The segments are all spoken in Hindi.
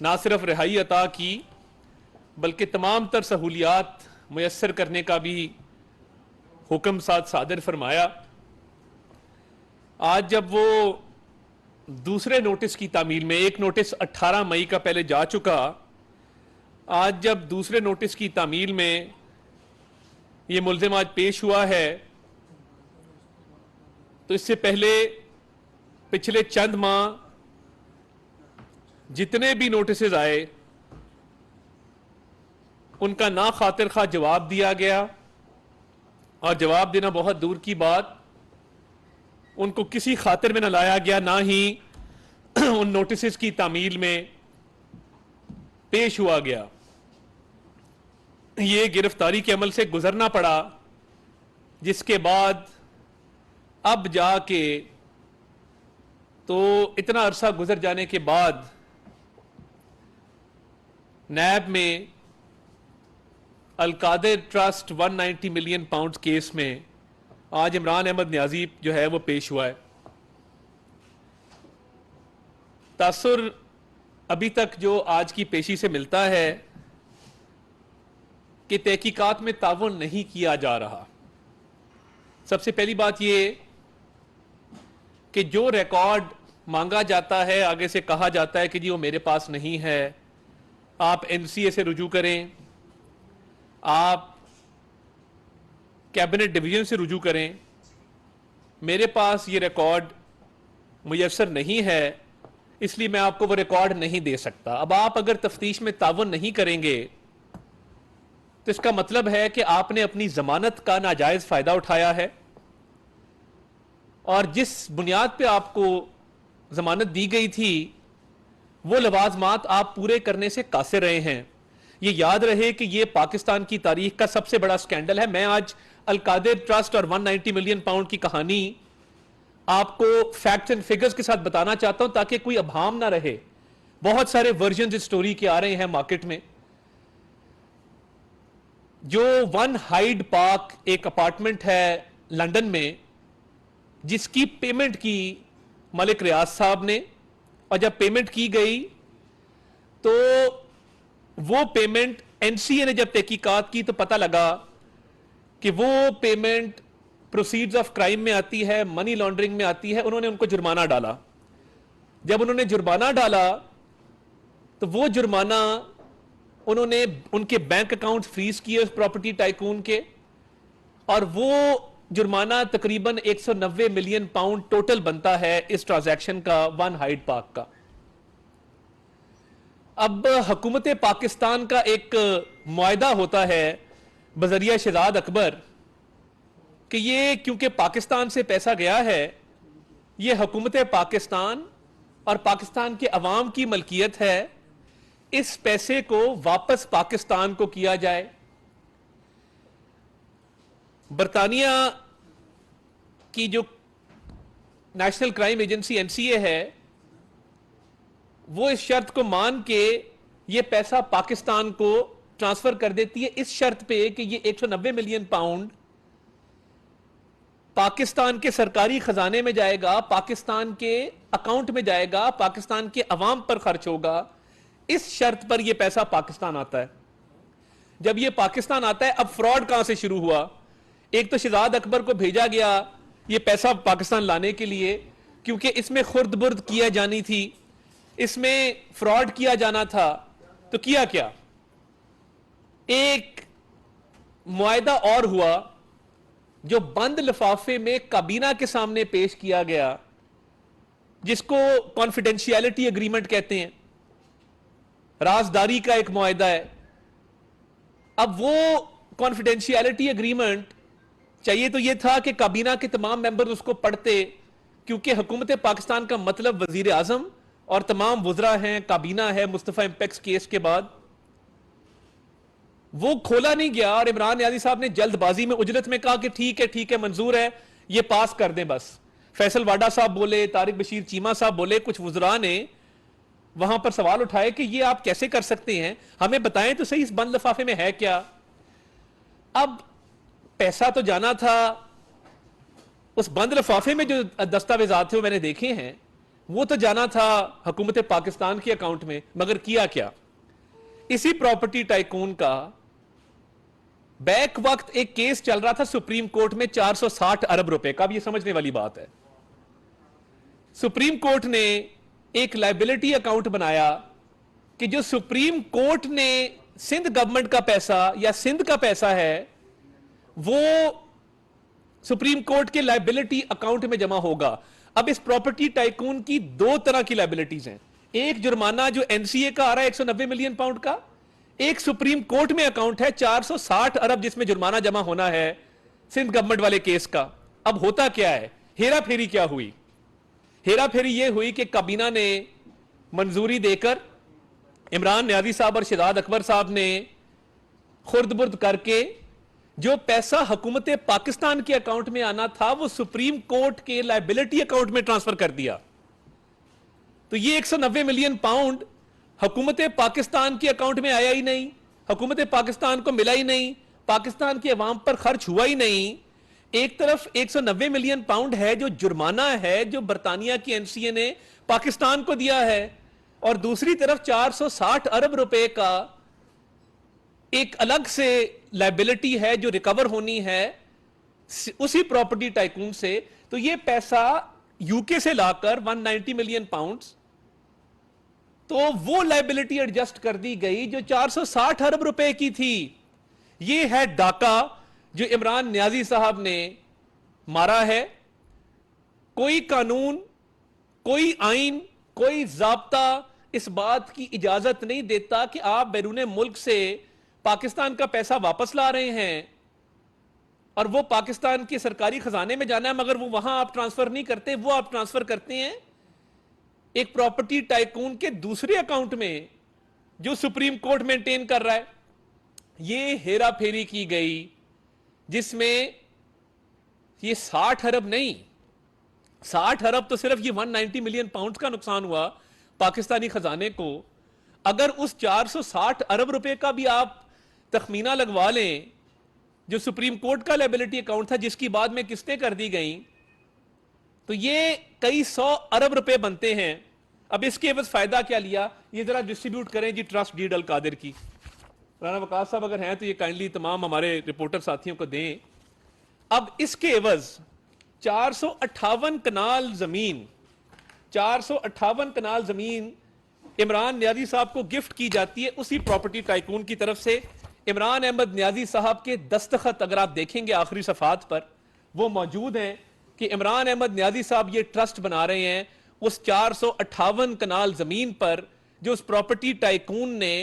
ना सिर्फ रिहाई अता की बल्कि तमाम तर सहूलियात मुयस्सर करने का भी हुक्म साथ सादर फरमाया। आज जब वो दूसरे नोटिस की तामील में, एक नोटिस 18 मई का पहले जा चुका, आज जब दूसरे नोटिस की तामील में ये मुल्ज़िम आज पेश हुआ है, तो इससे पहले पिछले चंद माह जितने भी नोटिस आए उनका ना खातिर खा जवाब दिया गया, और जवाब देना बहुत दूर की बात, उनको किसी खातिर में न लाया गया, ना ही उन नोटिस की तामील में पेश हुआ गया। ये गिरफ्तारी के अमल से गुजरना पड़ा, जिसके बाद अब जाके तो इतना अरसा गुजर जाने के बाद नैब में Al-Qadir trust 190 million pound case में आज इमरान अहमद न्याजी जो है वो पेश हुआ है। तासुर अभी तक जो आज की पेशी से मिलता है कि तहकीकात में ताउन नहीं किया जा रहा। सबसे पहली बात ये कि जो रिकॉर्ड मांगा जाता है, आगे से कहा जाता है कि जी वो मेरे पास नहीं है, आप एनसीए से रुजू करें, आप कैबिनेट डिवीजन से रुजू करें, मेरे पास ये रिकॉर्ड मुयस्सर नहीं है, इसलिए मैं आपको वो रिकॉर्ड नहीं दे सकता। अब आप अगर तफ्तीश में ताउन नहीं करेंगे तो इसका मतलब है कि आपने अपनी जमानत का नाजायज फायदा उठाया है, और जिस बुनियाद पे आपको जमानत दी गई थी वो लवाजमात आप पूरे करने से कासिर रहे हैं। ये याद रहे कि ये पाकिस्तान की तारीख का सबसे बड़ा स्कैंडल है। मैं आज अलकादिर ट्रस्ट और 190 मिलियन पाउंड की कहानी आपको फैक्ट्स एंड फिगर्स के साथ बताना चाहता हूं ताकि कोई अभाम ना रहे। बहुत सारे वर्जन इस स्टोरी के आ रहे हैं मार्केट में। जो वन हाइड पार्क एक अपार्टमेंट है लंदन में, जिसकी पेमेंट की मलिक रियाज साहब ने, और जब पेमेंट की गई तो वो पेमेंट एनसीए ने जब तहकीकात की तो पता लगा कि वो पेमेंट प्रोसीड्स ऑफ क्राइम में आती है, मनी लॉन्ड्रिंग में आती है। उन्होंने उनको जुर्माना डाला। जब उन्होंने जुर्माना डाला तो वो जुर्माना उन्होंने उनके बैंक अकाउंट फ्रीज किए उस प्रॉपर्टी टाइकून के, और वो जुर्माना तकरीबन 190 मिलियन पाउंड टोटल बनता है इस ट्रांजैक्शन का, वन हाइड पार्क का। अब हुकूमत पाकिस्तान का एक मुआहदा होता है बजरिया शहजाद अकबर कि ये क्योंकि पाकिस्तान से पैसा गया है, ये हुकूमत पाकिस्तान और पाकिस्तान के अवाम की मलकियत है, इस पैसे को वापस पाकिस्तान को किया जाए। बरतानिया की जो नेशनल क्राइम एजेंसी एनसीए है, वो इस शर्त को मान के ये पैसा पाकिस्तान को ट्रांसफर कर देती है, इस शर्त पे कि ये 190 मिलियन पाउंड पाकिस्तान के सरकारी खजाने में जाएगा, पाकिस्तान के अकाउंट में जाएगा, पाकिस्तान के अवाम पर खर्च होगा। इस शर्त पर यह पैसा पाकिस्तान आता है। जब यह पाकिस्तान आता है, अब फ्रॉड कहां से शुरू हुआ? एक तो शहजाद अकबर को भेजा गया यह पैसा पाकिस्तान लाने के लिए, क्योंकि इसमें खुर्द बुर्द किया जानी थी, इसमें फ्रॉड किया जाना था। तो किया क्या? एक मुआहदा और हुआ जो बंद लिफाफे में काबीना के सामने पेश किया गया, जिसको कॉन्फिडेंशियलिटी एग्रीमेंट कहते हैं, राजदारी का एक मुआहदा है। अब वो कॉन्फिडेंशियलिटी एग्रीमेंट चाहिए तो यह था कि काबीना के तमाम मेंबर उसको पढ़ते, क्योंकि हुकूमत पाकिस्तान का मतलब वजीर आजम और तमाम वुज़रा हैं, काबीना है मुस्तफा इंपेक्स केस के बाद। वो खोला नहीं गया और इमरान न्याजी साहब ने जल्दबाजी में उजलत में कहा कि ठीक है मंजूर है, ये पास कर दें बस। फैसल वाडा साहब बोले, तारिक बशीर चीमा साहब बोले, कुछ वुज़रा ने वहां पर सवाल उठाए कि ये आप कैसे कर सकते हैं, हमें बताएं तो सही इस बंद लिफाफे में है क्या। अब पैसा तो जाना था, उस बंद लिफाफे में जो दस्तावेजात थे वो मैंने देखे हैं, वो तो जाना था हुकूमत पाकिस्तान के अकाउंट में, मगर किया क्या? इसी प्रॉपर्टी टाइकून का बैक वक्त एक केस चल रहा था सुप्रीम कोर्ट में 460 अरब रुपए का। अब ये समझने वाली बात है, सुप्रीम कोर्ट ने एक लायबिलिटी अकाउंट बनाया कि जो सुप्रीम कोर्ट ने सिंध गवर्नमेंट का पैसा या सिंध का पैसा है वो सुप्रीम कोर्ट के लायबिलिटी अकाउंट में जमा होगा। अब इस प्रॉपर्टी टाइकून की दो तरह की लायबिलिटीज हैं, एक जुर्माना जो एनसीए का आ रहा है 190 मिलियन पाउंड का, एक सुप्रीम कोर्ट में अकाउंट है 460 अरब जिसमें जुर्माना जमा होना है सिंध गवर्नमेंट वाले केस का। अब होता क्या है, हेरा फेरी क्या हुई? हेरा फेरी यह हुई कि काबीना ने मंजूरी देकर इमरान न्याजी साहब और शहजाद अकबर साहब ने खुर्द बुर्द करके जो पैसा हुकूमत पाकिस्तान के अकाउंट में आना था वो सुप्रीम कोर्ट के लायबिलिटी अकाउंट में ट्रांसफर कर दिया। तो ये 190 मिलियन पाउंड हुकूमत पाकिस्तान के अकाउंट में आया ही नहीं, हुकूमत पाकिस्तान को मिला ही नहीं, पाकिस्तान की अवाम पर खर्च हुआ ही नहीं। एक तरफ 190 मिलियन पाउंड है जो जुर्माना है जो बरतानिया की एनसीए ने पाकिस्तान को दिया है, और दूसरी तरफ 460 अरब रुपए का एक अलग से लायबिलिटी है जो रिकवर होनी है उसी प्रॉपर्टी टाइकून से। तो ये पैसा यूके से लाकर 190 मिलियन पाउंड्स, तो वो लायबिलिटी एडजस्ट कर दी गई जो 460 अरब रुपए की थी। ये है डाका जो इमरान न्याजी साहब ने मारा है। कोई कानून, कोई आइन, कोई जाब्ता इस बात की इजाजत नहीं देता कि आप बैरून मुल्क से पाकिस्तान का पैसा वापस ला रहे हैं और वो पाकिस्तान के सरकारी खजाने में जाना है, मगर वो वहां आप ट्रांसफर नहीं करते, वो आप ट्रांसफर करते हैं एक प्रॉपर्टी टाइकून के दूसरे अकाउंट में जो सुप्रीम कोर्ट मेंटेन कर रहा है। ये हेरा फेरी की गई जिसमें ये 60 अरब नहीं, 60 अरब तो सिर्फ ये 190 मिलियन पाउंड का नुकसान हुआ पाकिस्तानी खजाने को। अगर उस 460 अरब रुपए का भी आप तखमीना लगवा लें जो सुप्रीम कोर्ट का लायबिलिटी अकाउंट था जिसकी बाद में किस्तें कर दी गई, तो ये कई 100 अरब रुपए बनते हैं। अब इसके बस फायदा क्या लिया, ये जरा डिस्ट्रीब्यूट करें जी ट्रस्ट डीड अल कादिर की। राना वकास साहब अगर हैं तो ये काइंडली तमाम हमारे रिपोर्टर साथियों को दें। अब इसके एवज 458 कनाल जमीन, 458 कनाल जमीन इमरान न्याजी साहब को गिफ्ट की जाती है उसी प्रॉपर्टी टाइकून की तरफ से। इमरान अहमद न्याजी साहब के दस्तखत अगर आप देखेंगे आखिरी सफात पर वो मौजूद हैं कि इमरान अहमद न्याजी साहब ये ट्रस्ट बना रहे हैं उस 458 कनाल जमीन पर जो उस प्रॉपर्टी टाइकून ने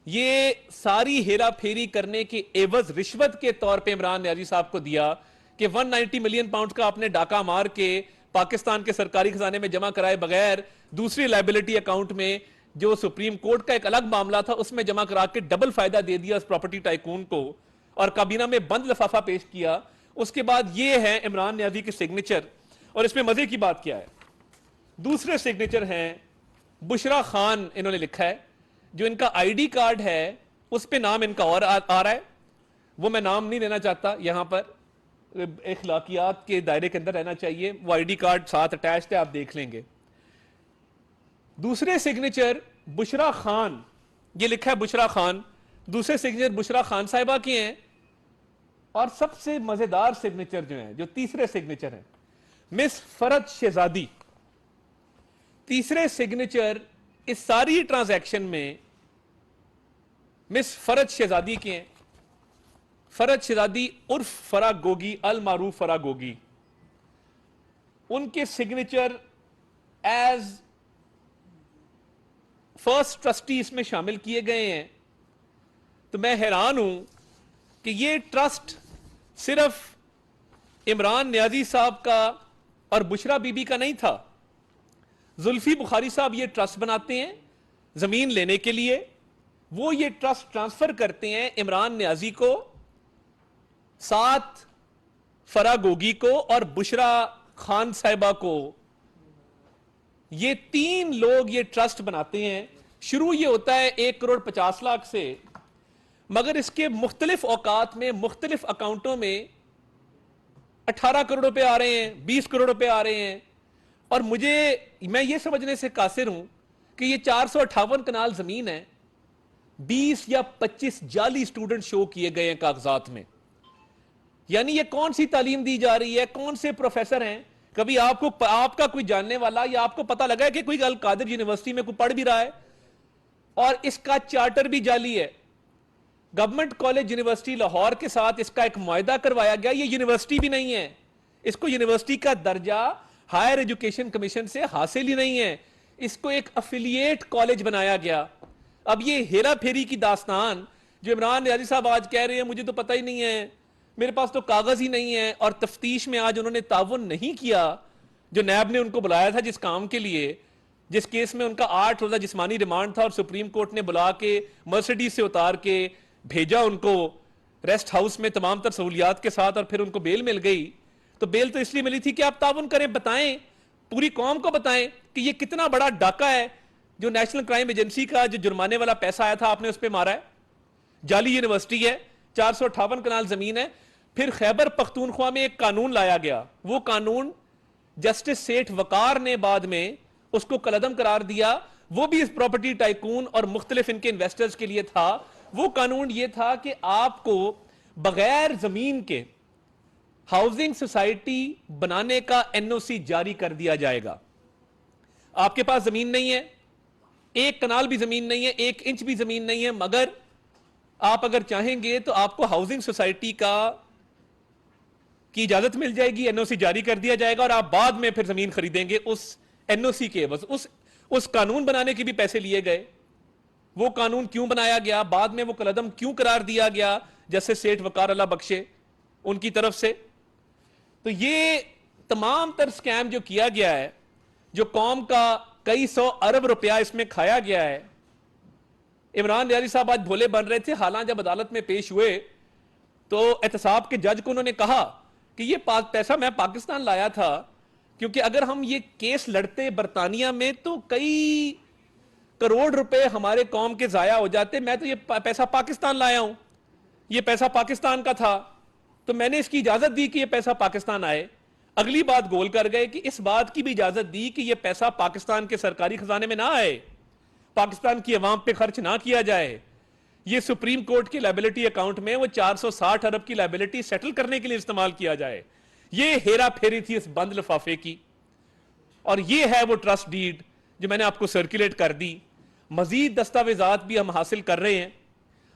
ये सारी हेरा फेरी करने के एवज रिश्वत के तौर पे इमरान न्याजी साहब को दिया कि 190 मिलियन पाउंड का आपने डाका मार के पाकिस्तान के सरकारी खजाने में जमा कराए बगैर दूसरी लायबिलिटी अकाउंट में जो सुप्रीम कोर्ट का एक अलग मामला था उसमें जमा करा के डबल फायदा दे दिया उस प्रॉपर्टी टाइकून को और काबीना में बंद लिफाफा पेश किया। उसके बाद ये है इमरान न्याजी के सिग्नेचर, और इसमें मजे की बात क्या है, दूसरे सिग्नेचर हैं बुशरा खान इन्होंने लिखा है, जो इनका आईडी कार्ड है उस पे नाम इनका और आ रहा है, वो मैं नाम नहीं लेना चाहता, यहां पर इखलाकियात के दायरे के अंदर रहना चाहिए। वो आईडी कार्ड साथ अटैच्ड है, आप देख लेंगे। दूसरे सिग्नेचर बुशरा खान, ये लिखा है बुशरा खान, दूसरे सिग्नेचर बुशरा खान साहिबा के हैं, और सबसे मजेदार सिग्नेचर जो है, जो तीसरे सिग्नेचर है, मिस फरद शहजादी। तीसरे सिग्नेचर इस सारी ट्रांजैक्शन में मिस फरद शहजादी के हैं। फरद शहजादी उर्फ फरा गोगी, अल मारूफ फरा गोगी, उनके सिग्नेचर एज फर्स्ट ट्रस्टी इसमें शामिल किए गए हैं। तो मैं हैरान हूं कि ये ट्रस्ट सिर्फ इमरान न्याजी साहब का और बुशरा बीबी का नहीं था। जुल्फी बुखारी साहब ये ट्रस्ट बनाते हैं जमीन लेने के लिए, वो ये ट्रस्ट ट्रांसफर करते हैं इमरान न्याजी को, साथ फरा गोगी को और बुशरा खान साहिबा को। ये तीन लोग ये ट्रस्ट बनाते हैं। शुरू ये होता है 1,50,00,000 से, मगर इसके मुख्तलिफ औकात में मुख्तलिफ अकाउंटों में 18 करोड़ रुपए आ रहे हैं, 20 करोड़ रुपए आ रहे हैं। और मैं ये समझने से कासिर हूं कि ये 458 कनाल जमीन है, 20 या 25 जाली स्टूडेंट शो किए गए हैं कागजात में। यानी ये कौन सी तालीम दी जा रही है, कौन से प्रोफेसर हैं? कभी आपका कोई जानने वाला या आपको पता लगा है कि कोई अल कादिर यूनिवर्सिटी में कोई पढ़ भी रहा है और इसका चार्टर भी जाली है? गवर्नमेंट कॉलेज यूनिवर्सिटी लाहौर के साथ इसका एक मुआहदा करवाया गया, ये यूनिवर्सिटी भी नहीं है, इसको यूनिवर्सिटी का दर्जा हायर एजुकेशन कमीशन से हासिल ही नहीं है, इसको एक अफिलिएट कॉलेज बनाया गया। अब ये हेरा फेरी की दास्तान जो इमरान नियाजी साहब आज कह रहे हैं मुझे तो पता ही नहीं है, मेरे पास तो कागज ही नहीं है, और तफ्तीश में आज उन्होंने ताउन नहीं किया जो नैब ने उनको बुलाया था जिस काम के लिए, जिस केस में उनका 8 रोजा जिस्मानी रिमांड था और सुप्रीम कोर्ट ने बुला के मर्सिडीज से उतार के भेजा उनको रेस्ट हाउस में तमाम तर सहूलियात के साथ, और फिर उनको बेल मिल गई। तो बेल तो इसलिए मिली थी कि आप ताउन करें, बताएं, पूरी कौम को बताएं कि ये कितना बड़ा डाका है जो नेशनल क्राइम एजेंसी का जो जुर्माने वाला पैसा आया था आपने उस पर मारा है। जाली यूनिवर्सिटी है, 458 कनाल जमीन है। फिर खैबर पख्तूनख्वा में एक कानून लाया गया, वो कानून जस्टिस सेठ वकार ने बाद में उसको कलअदम करार दिया, वो भी इस प्रॉपर्टी टाइकून और मुख्तलिफ इनके इन्वेस्टर्स के लिए था। वो कानून ये था कि आपको बगैर जमीन के हाउसिंग सोसाइटी बनाने का एनओसी जारी कर दिया जाएगा। आपके पास जमीन नहीं है, 1 कनाल भी जमीन नहीं है, 1 इंच भी जमीन नहीं है, मगर आप अगर चाहेंगे तो आपको हाउसिंग सोसाइटी की इजाजत मिल जाएगी, एनओसी जारी कर दिया जाएगा और आप बाद में फिर जमीन खरीदेंगे उस एनओसी के। बस उस कानून बनाने के भी पैसे लिए गए। वो कानून क्यों बनाया गया, बाद में वो कलअदम क्यों करार दिया गया, जैसे सेठ वकार अल्लाह बख्शे उनकी तरफ से। तो ये तमाम तर स्कैम जो किया गया है, जो कौम का कई 100 अरब रुपया इसमें खाया गया है। इमरान नियाजी साहब आज भोले बन रहे थे, हालांकि जब अदालत में पेश हुए तो एहतसाब के जज को उन्होंने कहा कि ये पैसा मैं पाकिस्तान लाया था, क्योंकि अगर हम ये केस लड़ते बरतानिया में तो कई करोड़ रुपए हमारे कौम के जाया हो जाते। मैं तो ये पैसा पाकिस्तान लाया हूं, ये पैसा पाकिस्तान का था, तो मैंने इसकी इजाजत दी कि ये पैसा पाकिस्तान आए। अगली बात गोल कर गए कि इस बात की भी इजाजत दी कि ये पैसा पाकिस्तान के सरकारी खजाने में ना आए, पाकिस्तान की अवाम पे खर्च ना किया जाए, ये सुप्रीम कोर्ट के लायबिलिटी अकाउंट में वो 460 अरब की लायबिलिटी सेटल करने के लिए इस्तेमाल किया जाए। ये हेरा फेरी थी इस बंद लिफाफे की। और ये है वो ट्रस्ट डीड जो मैंने आपको सर्कुलेट कर दी। मजीद दस्तावेजात भी हम हासिल कर रहे हैं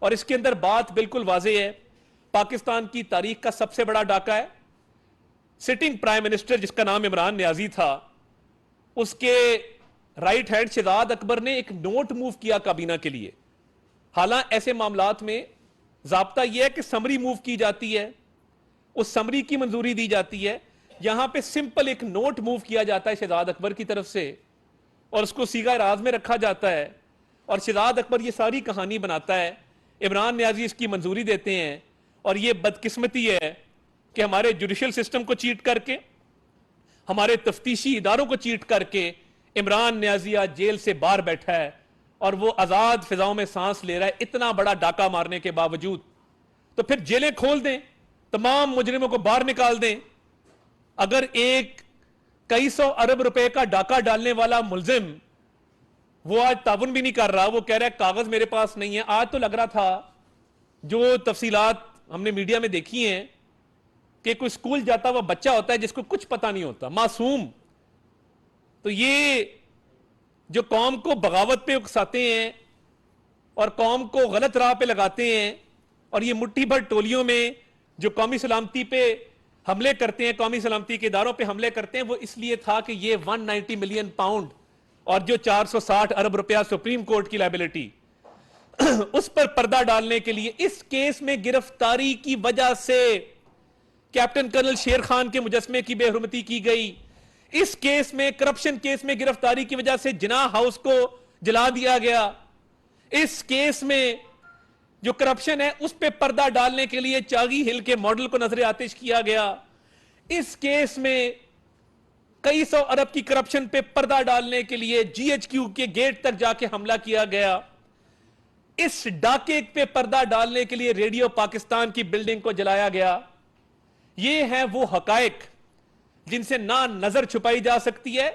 और इसके अंदर बात बिल्कुल वाज़ेह है। पाकिस्तान की तारीख का सबसे बड़ा डाका है। सिटिंग प्राइम मिनिस्टर जिसका नाम इमरान नियाजी था, उसके राइट हैंड शहजाद अकबर ने एक नोट मूव किया काबीना के लिए। हालांकि ऐसे मामलात में जाब्ता यह है कि समरी मूव की जाती है, उस समरी की मंजूरी दी जाती है। यहां पे सिंपल एक नोट मूव किया जाता है शहजाद अकबर की तरफ से और उसको सीगा राज में रखा जाता है और शहजाद अकबर ये सारी कहानी बनाता है। इमरान नियाजी इसकी मंजूरी देते हैं और ये बदकिस्मती है कि हमारे जुडिशल सिस्टम को चीट करके, हमारे तफ्तीशी इदारों को चीट करके इमरान नियाजी आज जेल से बाहर बैठा है और वो आजाद फिजाओं में सांस ले रहा है, इतना बड़ा डाका मारने के बावजूद। तो फिर जेलें खोल दें, तमाम मुजरिमों को बाहर निकाल दें। अगर एक कई 100 अरब रुपए का डाका डालने वाला मुलजिम वो आज ताउन भी नहीं कर रहा, वो कह रहा है कागज मेरे पास नहीं है। आज तो लग रहा था, जो तफसीलात हमने मीडिया में देखी हैं, कि कोई स्कूल जाता हुआ बच्चा होता है जिसको कुछ पता नहीं होता, मासूम। तो ये जो कौम को बगावत पे उकसाते हैं और कौम को गलत राह पे लगाते हैं और ये मुट्ठी भर टोलियों में जो कौमी सलामती पे हमले करते हैं, कौमी सलामती के इदारों पे हमले करते हैं, वो इसलिए था कि ये 190 मिलियन पाउंड और जो 460 अरब रुपया सुप्रीम कोर्ट की लायबिलिटी उस पर पर्दा डालने के लिए इस केस में गिरफ्तारी की वजह से कैप्टन कर्नल शेर खान के मुजस्मे की बेहुरमती की गई। इस केस में, करप्शन केस में गिरफ्तारी की वजह से जिना हाउस को जला दिया गया। इस केस में जो करप्शन है उस पे पर्दा डालने के लिए चागी हिल के मॉडल को नजर आतिश किया गया। इस केस में कई 100 अरब की करप्शन पे पर्दा डालने के लिए जीएचक्यू के गेट तक जाके हमला किया गया। इस डाके पे पर्दा डालने के लिए रेडियो पाकिस्तान की बिल्डिंग को जलाया गया। ये है वो हकायक जिनसे ना नजर छुपाई जा सकती है,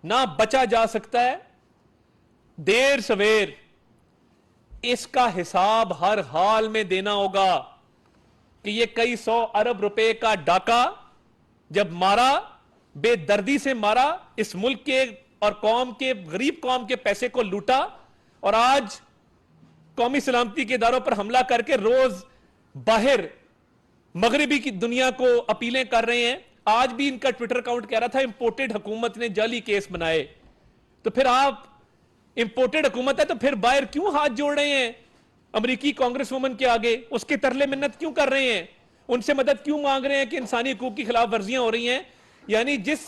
ना बचा जा सकता है। देर सवेर इसका हिसाब हर हाल में देना होगा कि ये कई 100 अरब रुपए का डाका जब मारा, बेदर्दी से मारा, इस मुल्क के और कौम के, गरीब कौम के पैसे को लूटा, और आज कौमी सलामती के इदारों पर हमला करके रोज बाहर मगरबी की दुनिया को अपीलें कर रहे हैं। आज भी इनका ट्विटर अकाउंट कह रहा था इंपोर्टेड हुकूमत ने जाली केस बनाए। तो फिर आप इंपोर्टेड हुकूमत है तो फिर बाहर क्यों हाथ जोड़ रहे हैं अमेरिकी कांग्रेस वुमन के आगे? उसके तरले मिन्नत क्यों कर रहे हैं? उनसे मदद क्यों मांग रहे हैं कि इंसानी हकूक की खिलाफ वर्जियां हो रही हैं? यानी जिस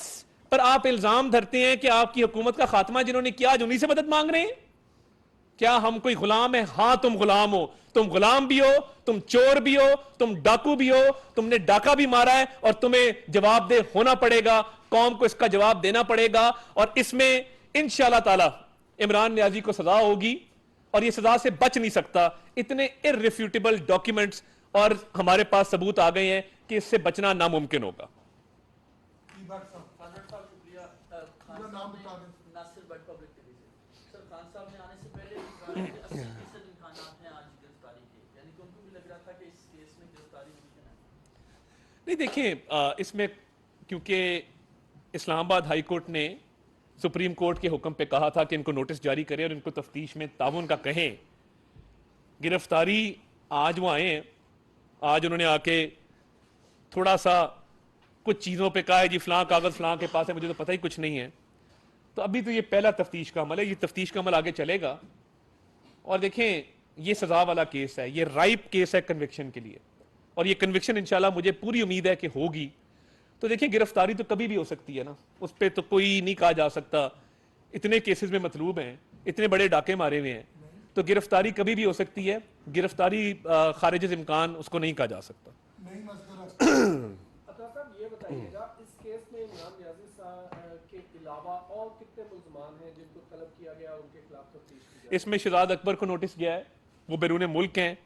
पर आप इल्जाम धरते हैं कि आपकी हुकूमत का खात्मा जिन्होंने किया, आज उन्हीं से मदद मांग रहे हैं। क्या हम कोई गुलाम है? हां, तुम गुलाम हो। तुम गुलाम भी हो, तुम चोर भी हो, तुम डाकू भी हो, तुमने डाका भी मारा है और तुम्हें जवाबदेह होना पड़ेगा। कौम को इसका जवाब देना पड़ेगा और इसमें इंशाअल्लाह ताला इमरान नियाजी को सजा होगी और यह सजा से बच नहीं सकता। इतने इररिफ्यूटेबल डॉक्यूमेंट्स और हमारे पास सबूत आ गए हैं कि इससे बचना नामुमकिन होगा। नहीं, देखिए, इसमें क्योंकि इस्लामाबाद हाई कोर्ट ने सुप्रीम कोर्ट के हुक्म पे कहा था कि इनको नोटिस जारी करें और इनको तफ्तीश में ताउन का कहें। गिरफ्तारी आज वो आए हैं, आज उन्होंने आके थोड़ा सा कुछ चीज़ों पे कहा है जी फलां कागज़ फलां के पास है, मुझे तो पता ही कुछ नहीं है। तो अभी तो ये पहला तफ्तीश का अमल है, ये तफ्तीश का अमल आगे चलेगा। और देखें, ये सजा वाला केस है, ये राइप केस है कन्विक्शन के लिए, और ये कन्विक्शन इंशाल्लाह मुझे पूरी उम्मीद है कि होगी। तो देखिए, गिरफ्तारी तो कभी भी हो सकती है ना, उस पर तो कोई नहीं कहा जा सकता। इतने केसेस में मतलूब हैं, इतने बड़े डाके मारे हुए हैं, तो गिरफ्तारी कभी भी हो सकती है। गिरफ्तारी खारिज इम्कान उसको नहीं कहा जा सकता। अता साहब, ये बताइएगा, इस केस में इमरान नियाज़ी साहब के अलावा और कितने मुल्ज़मान हैं जिनको तलब किया गया, उनके खिलाफ तफ्तीश की जाए? इसमें शहजाद अकबर को नोटिस गया है, वो बैरून मुल्क हैं,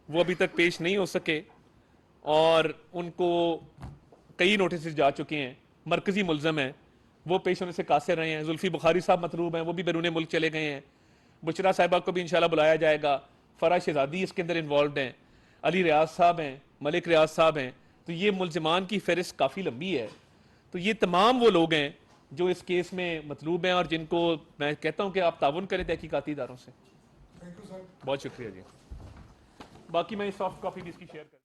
वो अभी तक पेश नहीं हो सके और उनको कई नोटिस जा चुके हैं। मरकजी मुलजम हैं, वो पेश होने से कासिर रहे हैं। जुल्फी बुखारी साहब मतलूब हैं, वो भी बैरून मुल्क चले गए हैं। बुशरा साहिबा को भी इंशाल्लाह बुलाया जाएगा। फराज शहजादी इसके अंदर इन्वॉल्व हैं, अली रियाज साहब हैं, मलिक रियाज साहब हैं। तो ये मुलजमान की फहरिस्त काफ़ी लंबी है। तो ये तमाम वो लोग हैं जो इस केस में मतलूब हैं और जिनको मैं कहता हूँ कि आप ताउन करें तहकीकाती इदारों से। Thank you sir. बहुत शुक्रिया जी। बाकी मैं सॉफ्ट कॉपी भी इसकी शेयर कर